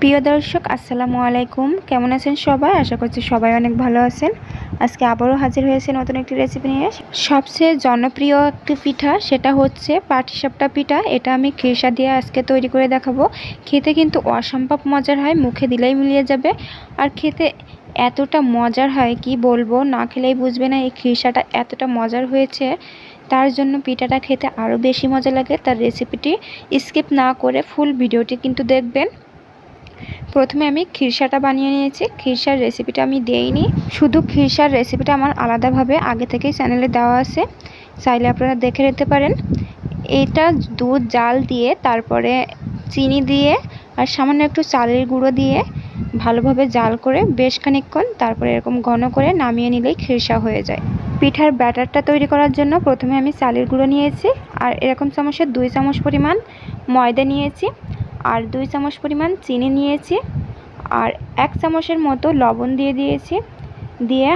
প্রিয় দর্শক আসসালামু আলাইকুম, কেমন আছেন সবাই? আশা করছি সবাই অনেক ভালো আছেন। আজকে আবারও হাজির হয়েছে নতুন একটি রেসিপি নিয়ে। সবচেয়ে জনপ্রিয় একটি পিঠা সেটা হচ্ছে পাটিসাপটা পিঠা। এটা আমি খিরসা দিয়ে আজকে তৈরি করে দেখাবো। খেতে কিন্তু অসম্ভব মজার হয়, মুখে দিলেই মিলিয়ে যাবে। আর খেতে এতটা মজার হয় কি বলবো, না খেলেই বুঝবে না এই খিরসাটা এতটা মজার হয়েছে। তার জন্য পিঠাটা খেতে আরও বেশি মজা লাগে। তার রেসিপিটি স্কিপ না করে ফুল ভিডিওটি কিন্তু দেখবেন। প্রথমে আমি খিরসাটা বানিয়ে নিয়েছি। খিরসার রেসিপিটা আমি দেইনি, শুধু খিরসার রেসিপিটা আমার আলাদাভাবে আগে থেকেই চ্যানেলে দেওয়া আছে, চাইলে আপনারা দেখে নিতে পারেন। এটা দুধ জাল দিয়ে তারপরে চিনি দিয়ে আর সামান্য একটু চালের গুঁড়ো দিয়ে ভালোভাবে জাল করে বেশ খানিকক্ষণ তারপরে এরকম ঘন করে নামিয়ে নিলেই খিরসা হয়ে যায়। পিঠার ব্যাটারটা তৈরি করার জন্য প্রথমে আমি চালের গুঁড়ো নিয়েছি আর এরকম চামচের 2 চামচ পরিমাণ ময়দা নিয়েছি আর 2 চামচ পরিমাণ চিনি নিয়েছি আর 1 চামচের মতো লবণ দিয়ে দিয়েছি। দিয়ে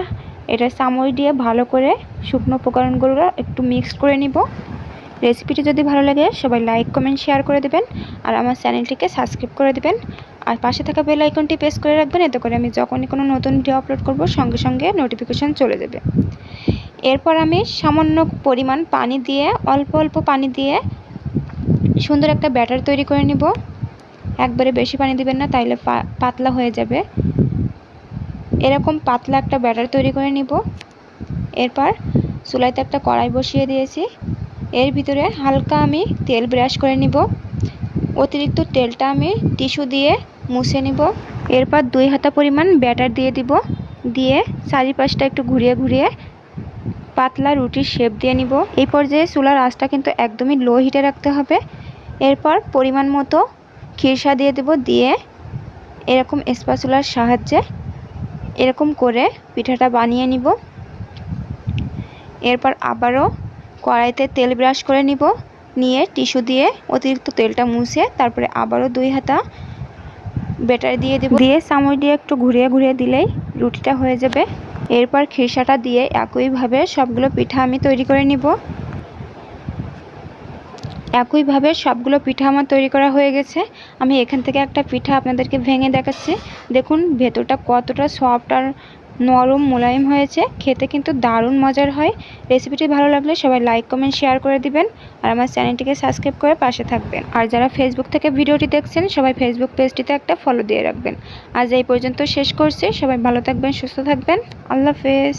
এটা চামচ দিয়ে ভালো করে শুকনো উপকরণগুলো একটু মিক্সড করে নিব। রেসিপিটি যদি ভালো লাগে সবাই লাইক কমেন্ট শেয়ার করে দেবেন আর আমার চ্যানেলটিকে সাবস্ক্রাইব করে দেবেন আর পাশে থাকা বেল আইকনটি প্রেস করে রাখবেন, এতে করে আমি যখনই কোনো নতুন ভিডিও আপলোড করব সঙ্গে সঙ্গে নোটিফিকেশন চলে যাবে। এরপর আমি সামান্য পরিমাণ পানি দিয়ে অল্প অল্প পানি দিয়ে সুন্দর একটা ব্যাটার তৈরি করে নিব। একবারে বেশি পানি দিবেন না, তাইলে পাতলা হয়ে যাবে। এরকম পাতলা একটা ব্যাটার তৈরি করে নিব। এরপর চুলাইতে একটা কড়াই বসিয়ে দিয়েছি, এর ভিতরে হালকা আমি তেল ব্রাশ করে নিব। অতিরিক্ত তেলটা আমি টিস্যু দিয়ে মুছে নিব। এরপর 2 হাতা পরিমাণ ব্যাটার দিয়ে দিব, দিয়ে চারিপাশটা একটু ঘুরিয়ে ঘুরিয়ে পাতলা রুটির শেপ দিয়ে নিব। এই পর্যায়ে চুলার আঁচটা কিন্তু একদমই লো হিটে রাখতে হবে। এরপর পরিমাণ মতো খিরসা দিয়ে দেব, দিয়ে এরকম স্প্যাচুলার সাহায্যে এরকম করে পিঠাটা বানিয়ে নিব। এরপর আবারও কড়াইতে তেল ব্রাশ করে নিব, নিয়ে টিস্যু দিয়ে অতিরিক্ত তেলটা মুছে তারপরে আবারও 2 হাতা ব্যাটার দিয়ে দেব, দিয়ে চামচ দিয়ে একটু ঘুরিয়ে ঘুরিয়ে দিলেই রুটিটা হয়ে যাবে। এরপর খিরসাটা দিয়ে একইভাবে সবগুলো পিঠা আমি তৈরি করে নিব। একইভাবে সবগুলো পিঠা আমার তৈরি করা হয়ে গেছে। আমি এখান থেকে একটা পিঠা আপনাদেরকে ভেঙে দেখাচ্ছি। দেখুন ভেতরটা কতটা সফট আর নরম মোলায়েম হয়েছে, খেতে কিন্তু দারুণ মজার হয়। রেসিপিটি ভালো লাগলে সবাই লাইক কমেন্ট শেয়ার করে দিবেন আর আমার চ্যানেলটিকে সাবস্ক্রাইব করে পাশে থাকবেন। আর যারা ফেসবুক থেকে ভিডিওটি দেখছেন সবাই ফেসবুক পেজটিতে একটা ফলো দিয়ে রাখবেন। আজ এই পর্যন্ত শেষ করছি, সবাই ভালো থাকবেন, সুস্থ থাকবেন, আল্লাহ হাফেজ।